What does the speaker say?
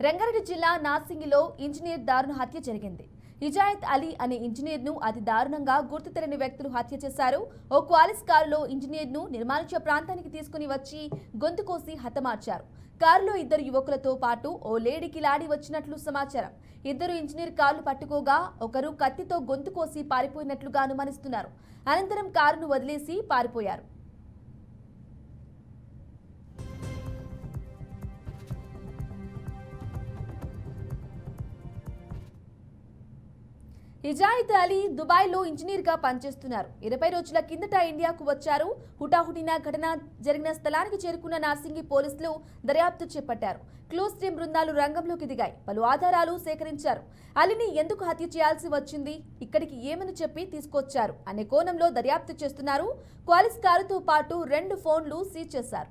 రంగారెడ్డి జిల్లా నార్సింగిలో ఇంజనీర్ దారుణ హత్య జరిగింది. హిజాయత్ అలీ అనే ఇంజనీర్ను అతి దారుణంగా గుర్తు తెలియని వ్యక్తులు హత్య చేశారు. ఓ క్వాలిస్ కారులో ఇంజనీర్ను నిర్మానుష్య ప్రాంతానికి తీసుకుని వచ్చి గొంతు కోసి హతమార్చారు. కారులో ఇద్దరు యువకులతో పాటు ఓ లేడీకి లాడి వచ్చినట్లు సమాచారం. ఇద్దరు ఇంజనీర్ కార్లు పట్టుకోగా ఒకరు కత్తితో గొంతు కోసి పారిపోయినట్లుగా అనుమానిస్తున్నారు. అనంతరం కారును వదిలేసి పారిపోయారు. హిజాయత్ అలీ దుబాయ్లో ఇంజనీర్గా పనిచేస్తున్నారు. 20 రోజుల కిందట ఇండియాకు వచ్చారు. హుటాహుటిన ఘటన జరిగిన స్థలానికి చేరుకున్న నార్సింగి పోలీసులు దర్యాప్తు చేపట్టారు. క్లూస్ టీం బృందాలు రంగంలోకి దిగాయి. పలు ఆధారాలు సేకరించారు. అలీని ఎందుకు హత్య చేయాల్సి వచ్చింది, ఇక్కడికి ఏమని చెప్పి తీసుకొచ్చారు అనే కోణంలో దర్యాప్తు చేస్తున్నారు. క్వాలిస్ కారుతో పాటు 2 ఫోన్లు సీజ్ చేశారు.